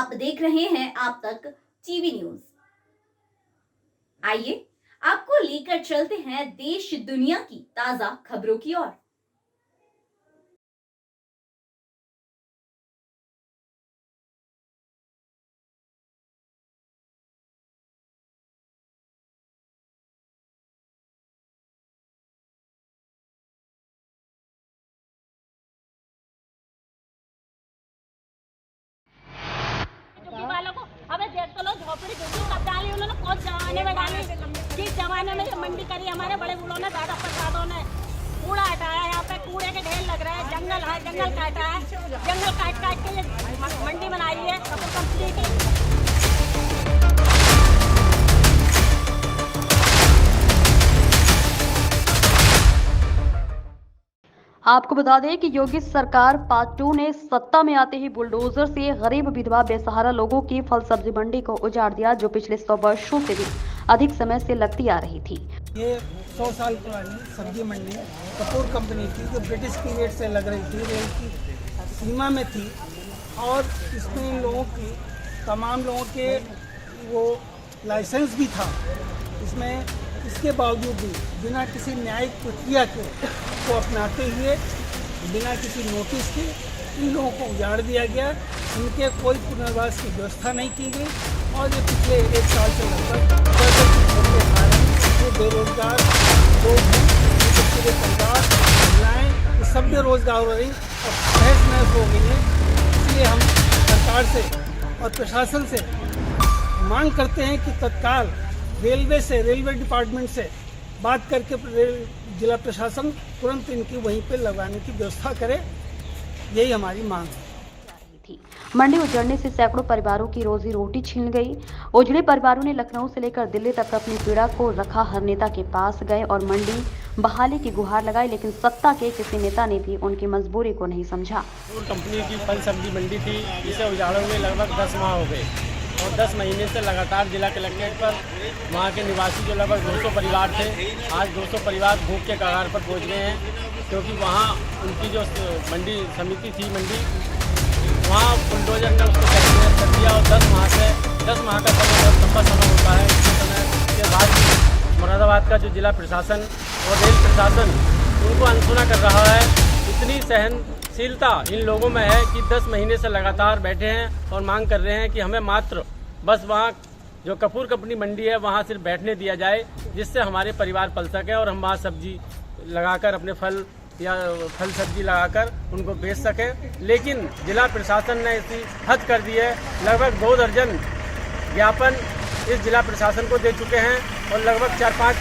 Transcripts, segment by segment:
आप देख रहे हैं आप तक टीवी न्यूज। आइए आपको लेकर चलते हैं देश दुनिया की ताजा खबरों की ओर। वालों को अबे देख तो लो झोपड़ी झोपड़ी कब डाली उन्होंने, कौन जमाने में डाली, किस जमाने में ये मंडी करी हमारे बड़े बूढ़ों ने, दादा प्रसादों ने। कूड़ा हटाया, यहाँ पे कूड़े के ढेर लग रहे हैं, जंगल है, जंगल काटा है, जंगल काट काट के ये मंडी बनाई है कपूर कंपनी की। आपको बता दें कि योगी सरकार पार्ट 2 ने सत्ता में आते ही बुलडोजर से गरीब विधवा बेसहारा लोगों की फल सब्जी मंडी को उजाड़ दिया, जो पिछले 100 वर्षों से भी अधिक समय से लगती आ रही थी। ये 100 साल पुरानी सब्जी मंडी कपूर कंपनी की, जो ब्रिटिश पीरियड से लग रही थी, रेल की सीमा में थी, और इसमें इन लोगों की तमाम लोगों के वो लाइसेंस भी था इसमें। इसके बावजूद भी बिना किसी न्यायिक प्रक्रिया के को अपनाते हुए, बिना किसी नोटिस के इन लोगों को उजाड़ दिया गया। इनके कोई पुनर्वास की व्यवस्था नहीं की गई, और ये पिछले 1 साल से लगभग के कारण ये बेरोजगार लोग हैं, उनके पूरे परिवार, महिलाएँ, ये सब बेरोजगार हो रही और तहस नहस हो गई है। इसलिए हम सरकार से और प्रशासन से मांग करते हैं कि तत्काल रेलवे डिपार्टमेंट से बात करके जिला प्रशासन तुरंत इनकी वहीं पे लगाने की व्यवस्था करे, यही हमारी मांग है। मंडी उजड़ने से सैकड़ों परिवारों की रोजी रोटी छीन गई। उजड़े परिवारों ने लखनऊ से लेकर दिल्ली तक अपनी पीड़ा को रखा, हर नेता के पास गए और मंडी बहाली की गुहार लगाई, लेकिन सत्ता के किसी नेता ने भी उनकी मजबूरी को नहीं समझा। कंपनी की फल सब्जी मंडी थी, इसे उजाड़े हुए लगभग 10 माह हो गए, और 10 महीने से लगातार जिला कलेक्ट्रेट पर वहाँ के निवासी जो लगभग 200 परिवार थे, आज 200 परिवार भूख के कगार पर पहुँच गए हैं, क्योंकि वहाँ उनकी जो मंडी समिति थी मंडी, वहाँ बुलडोजर ने उसको कैंसिल कर दिया, और 10 माह का समय बहुत लंबा समय होता है। इस समय के बाद मुरादाबाद का जो जिला प्रशासन और रेल प्रशासन उनको अनसुना कर रहा है। इतनी सहनशीलता इन लोगों में है कि 10 महीने से लगातार बैठे हैं और मांग कर रहे हैं कि हमें मात्र बस वहाँ जो कपूर कंपनी मंडी है वहाँ सिर्फ बैठने दिया जाए, जिससे हमारे परिवार पल सके और हम वहाँ सब्जी लगाकर अपने फल सब्जी लगाकर उनको बेच सकें। लेकिन जिला प्रशासन ने इसी हद कर दी है। लगभग 2 दर्जन ज्ञापन इस जिला प्रशासन को दे चुके हैं, और लगभग 4-5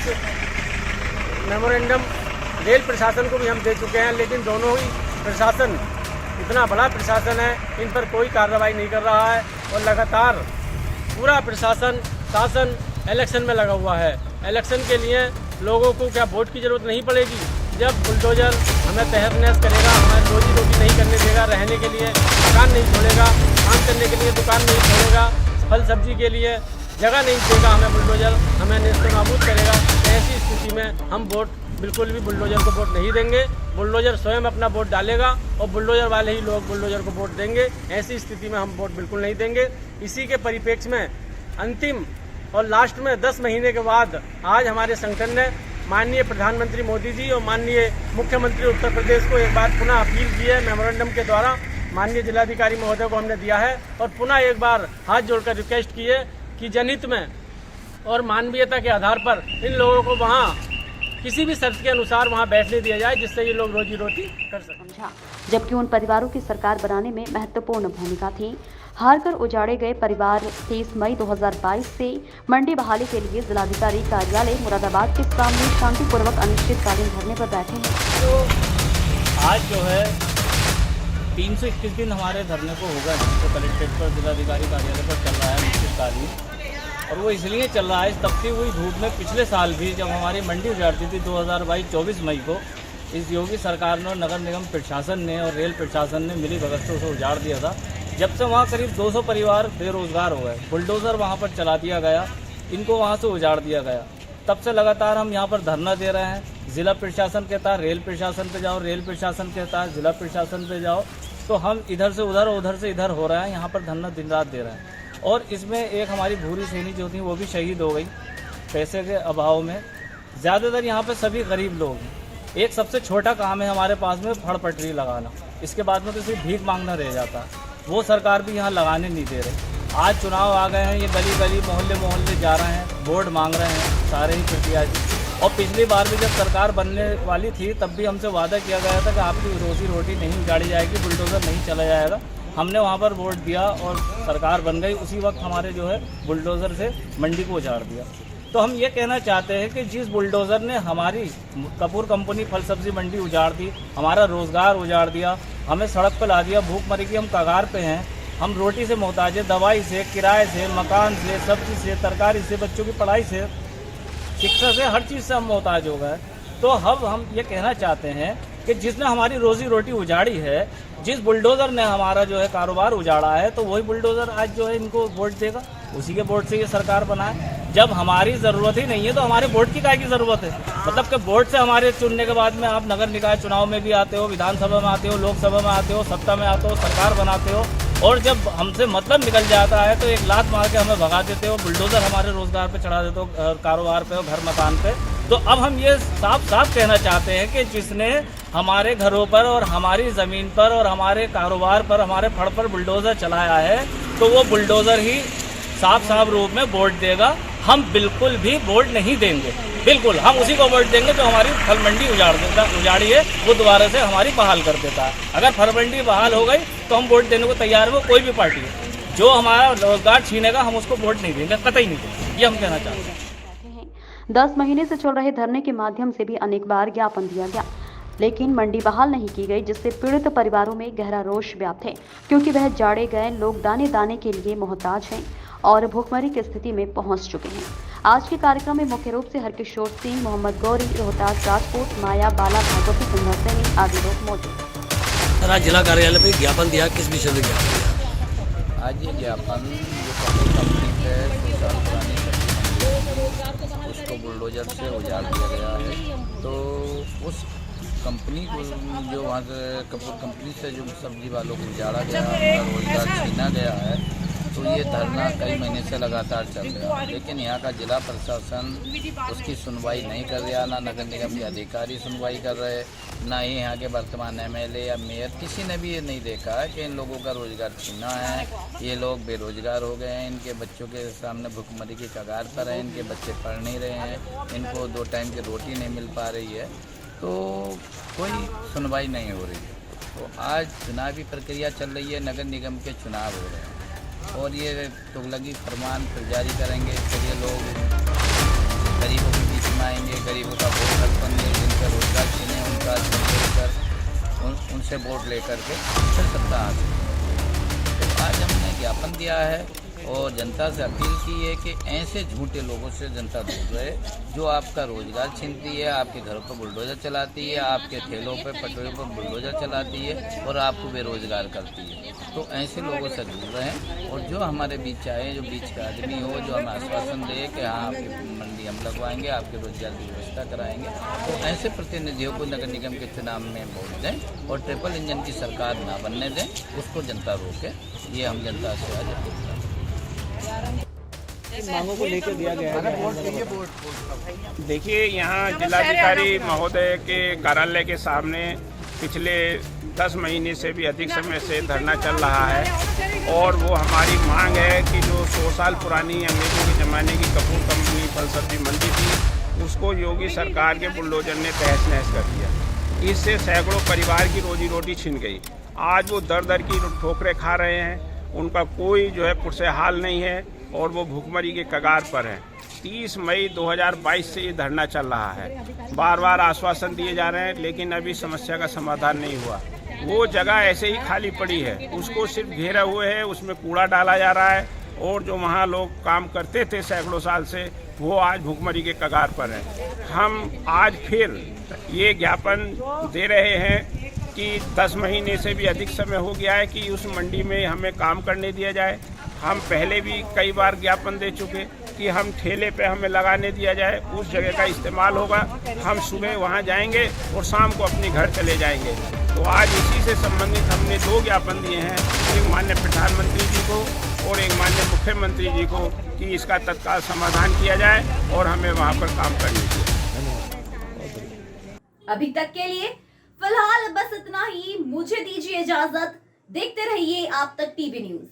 मेमोरेंडम रेल प्रशासन को भी हम दे चुके हैं, लेकिन दोनों ही प्रशासन, इतना बड़ा प्रशासन है, इन पर कोई कार्रवाई नहीं कर रहा है, और लगातार पूरा प्रशासन शासन इलेक्शन में लगा हुआ है। इलेक्शन के लिए लोगों को क्या वोट की जरूरत नहीं पड़ेगी? जब बुलडोजर हमें तहस नहस करेगा, हमें रोजी रोटी नहीं करने देगा, रहने के लिए दुकान नहीं छोड़ेगा, काम करने के लिए दुकान नहीं छोड़ेगा, फल सब्जी के लिए जगह नहीं देगा, हमें बुलडोजर हमें नेस्तनाबूद करेगा। ऐसी स्थिति में हम वोट बिल्कुल भी बुलडोजर को वोट नहीं देंगे। बुलडोजर स्वयं अपना वोट डालेगा और बुलडोजर वाले ही लोग बुलडोजर को वोट देंगे। ऐसी स्थिति में हम वोट बिल्कुल नहीं देंगे। इसी के परिप्रेक्ष्य में अंतिम और लास्ट में 10 महीने के बाद आज हमारे संगठन ने माननीय प्रधानमंत्री मोदी जी और माननीय मुख्यमंत्री उत्तर प्रदेश को एक बार पुनः अपील की है। मेमोरेंडम के द्वारा माननीय जिलाधिकारी महोदय को हमने दिया है, और पुनः एक बार हाथ जोड़कर रिक्वेस्ट की है कि जनहित में और मानवीयता के आधार पर इन लोगों को वहाँ किसी भी शर्त के अनुसार वहाँ बैठने दिया जाए, जिससे ये लोग रोजी रोटी कर सकें। जबकि उन परिवारों की सरकार बनाने में महत्वपूर्ण भूमिका थी। हार कर उजाड़े गए परिवार 23 मई 2022 से मंडी बहाली के लिए जिलाधिकारी कार्यालय मुरादाबाद के सामने शांतिपूर्वक अनिश्चितकालीन धरने पर बैठे हैं। तो आज जो है 321 दिन हमारे धरने को हो गए, तो कलेक्ट्रेट पर जिलाधिकारी कार्यालय पर चल रहा है अनिश्चितकालीन, और वो इसलिए चल रहा है इस तपती हुई धूप में। पिछले साल भी जब हमारी मंडी उजाड़ती थी 2022 24 मई को, इस योगी सरकार ने, नगर निगम प्रशासन ने और रेल प्रशासन ने मिली भगत से उसे उजाड़ दिया था। जब से वहाँ करीब 200 परिवार बेरोजगार हो गए, बुलडोज़र वहाँ पर चला दिया गया, इनको वहाँ से उजाड़ दिया गया, तब से लगातार हम यहाँ पर धरना दे रहे हैं। जिला प्रशासन कहता है रेल प्रशासन पे जाओ, रेल प्रशासन कहता है जिला प्रशासन पे जाओ, तो हम इधर से उधर और उधर से इधर हो रहे हैं, यहाँ पर धरना दिन रात दे रहे हैं। और इसमें एक हमारी भूरी सैनी जो थी वो भी शहीद हो गई पैसे के अभाव में। ज़्यादातर यहाँ पे सभी गरीब लोग हैं। एक सबसे छोटा काम है हमारे पास में फड़ पटरी लगाना, इसके बाद में तो सिर्फ भीख मांगना रह जाता है, वो सरकार भी यहाँ लगाने नहीं दे रही। आज चुनाव आ गए हैं, ये गली गली मोहल्ले मोहल्ले जा रहे हैं, वोट मांग रहे हैं सारे ही प्रत्याशी। और पिछली बार भी जब सरकार बनने वाली थी तब भी हमसे वादा किया गया था कि आपकी रोजी रोटी नहीं उजाड़ी जाएगी, बुलडोज़र नहीं चला जाएगा। हमने वहाँ पर वोट दिया और सरकार बन गई, उसी वक्त हमारे जो है बुलडोज़र से मंडी को उजाड़ दिया। तो हम ये कहना चाहते हैं कि जिस बुलडोज़र ने हमारी कपूर कंपनी फल सब्जी मंडी उजाड़ दी, हमारा रोज़गार उजाड़ दिया, हमें सड़क पर ला दिया, भूखमरी की हम कगार पे हैं, हम रोटी से मोहताज है, दवाई से, किराए से, मकान से, सब्जी से, तरकारी से, बच्चों की पढ़ाई से, शिक्षा से, हर चीज़ से हम मोहताज हो गए। तो अब हम ये कहना चाहते हैं कि जिसने हमारी रोजी रोटी उजाड़ी है, जिस बुलडोज़र ने हमारा जो है कारोबार उजाड़ा है, तो वही बुलडोज़र आज जो है इनको वोट देगा, उसी के वोट से ये सरकार बनाए। जब हमारी ज़रूरत ही नहीं है तो हमारे वोट की काय की ज़रूरत है? मतलब कि वोट से हमारे चुनने के बाद में आप नगर निकाय चुनाव में भी आते हो, विधानसभा में आते हो, लोकसभा में आते हो, सत्ता में आते हो, सरकार बनाते हो, और जब हमसे मतलब निकल जाता है तो एक लात मार के हमें भगा देते हो, बुलडोज़र हमारे रोज़गार पे चढ़ा देते हो, कारोबार पे, घर मकान पे। तो अब हम ये साफ साफ कहना चाहते हैं कि जिसने हमारे घरों पर और हमारी ज़मीन पर और हमारे कारोबार पर, हमारे फड़ पर बुलडोज़र चलाया है, तो वो बुलडोज़र ही साफ साफ रूप में वोट देगा। हम बिल्कुल भी वोट नहीं देंगे, बिल्कुल हम उसी को वोट देंगे जो हमारी फल मंडी उजाड़ी है, वो दोबारा से हमारी बहाल कर देता है। अगर फल मंडी बहाल हो गई तो हम वोट देने को तैयार हो, कोई भी पार्टी है। जो हमारा रोजगार छीनेगा हम उसको वोट नहीं देंगे, कतई नहीं देंगे, ये हम कहना चाहते हैं। 10 महीने से चल रहे धरने के माध्यम से भी अनेक बार ज्ञापन दिया गया, लेकिन मंडी बहाल नहीं की गई, जिससे पीड़ित परिवारों में गहरा रोष व्याप्त है, क्योंकि वह जाड़े गए लोग दाने दाने के लिए मोहताज हैं और भूखमरी की स्थिति में पहुंच चुके हैं। आज के कार्यक्रम में मुख्य रूप से हरकिशोर सिंह, मोहम्मद गौरी, रोहतास राजपूत, माया बाला, भागवती सिंह सैनी आदि लोग मौजूद। आज जिला कार्यालय पे ज्ञापन दिया, किस विषय में ज्ञापन दिया? आज ये ज्ञापन जो कपूर कंपनी है 2 साल पुरानी सब्जी उसको बुलडोजर से उजाड़ दिया गया है। तो उस कंपनी को जो वहाँ से कपूर कंपनी से जो सब्जी वालों को उजाड़ा गया, उनका रोजगार छीना गया है, तो ये धरना कई महीने से लगातार चल रहा है। लेकिन यहाँ का जिला प्रशासन उसकी सुनवाई नहीं कर रहा, ना नगर निगम के अधिकारी सुनवाई कर रहे, ना ही यहाँ के वर्तमान एमएलए या मेयर, किसी ने भी ये नहीं देखा कि इन लोगों का रोजगार छीना है, ये लोग बेरोजगार हो गए हैं, इनके बच्चों के सामने भुखमरी की कगार पर है, इनके बच्चे पढ़ नहीं रहे हैं, इनको 2 टाइम की रोटी नहीं मिल पा रही है, तो कोई सुनवाई नहीं हो रही है। तो आज चुनावी प्रक्रिया चल रही है, नगर निगम के चुनाव हो रहे हैं और ये तुगलकी फरमान फिर जारी करेंगे, फिर ये लोग गरीबों के बीच में आएंगे, गरीबों का वोट हड़पेंगे, जिनका रोजगार छीने उनका कर उनसे वोट लेकर के फिर सत्ता आ सकती। तो आज हमने ज्ञापन दिया है और जनता से अपील की है कि ऐसे झूठे लोगों से जनता दूर रहे, जो आपका रोजगार छीनती है, आपके घरों पर बुलडोज़र चलाती है, आपके ठेलों पर पटरियों पर बुलडोज़र चलाती है और आपको बेरोजगार करती है। तो ऐसे लोगों से दूर रहें और जो हमारे बीच आए, जो बीच का आदमी हो, जो हमें आश्वासन दे कि हाँ आपकी मंडी हम लगवाएंगे, आपके रोजगार की व्यवस्था कराएंगे, तो ऐसे प्रतिनिधियों को नगर निगम के चुनाव में वोट दें और ट्रिपल इंजन की सरकार ना बनने दें, उसको जनता रोके। ये हम जनता से आज अपील करते हैं। मांगों को लेकर दिया गया है। देखिए, यहाँ जिलाधिकारी महोदय के कार्यालय के सामने पिछले 10 महीने से भी अधिक समय से धरना चल रहा है और वो हमारी मांग है कि जो 100 साल पुरानी अंग्रेजों के ज़माने की कपूर कंपनी फल सब्जी मंडी थी, उसको योगी सरकार के बुलडोजर ने तहस नहस कर दिया। इससे सैकड़ों परिवार की रोजी रोटी छिन गई। आज वो दर दर की ठोकरें खा रहे हैं, उनका कोई जो है पुरसेहाल नहीं है और वो भूखमरी के कगार पर हैं। 30 मई 2022 से ये धरना चल रहा है। बार बार आश्वासन दिए जा रहे हैं, लेकिन अभी समस्या का समाधान नहीं हुआ। वो जगह ऐसे ही खाली पड़ी है, उसको सिर्फ घेरा हुए है, उसमें कूड़ा डाला जा रहा है और जो वहाँ लोग काम करते थे सैकड़ों साल से, वो आज भूखमरी के कगार पर हैं। हम आज फिर ये ज्ञापन दे रहे हैं कि 10 महीने से भी अधिक समय हो गया है कि उस मंडी में हमें काम करने दिया जाए। हम पहले भी कई बार ज्ञापन दे चुके कि हम ठेले पे हमें लगाने दिया जाए, उस जगह का इस्तेमाल होगा, हम सुबह वहाँ जाएंगे और शाम को अपने घर चले जाएंगे। तो आज इसी से संबंधित हमने 2 ज्ञापन दिए हैं, एक माननीय प्रधानमंत्री जी को और एक माननीय मुख्यमंत्री जी को, कि इसका तत्काल समाधान किया जाए और हमें वहाँ पर काम करने दिया। अभी तक के लिए फिलहाल बस इतना ही। मुझे दीजिए इजाजत। देखते रहिए आप तक टीवी न्यूज।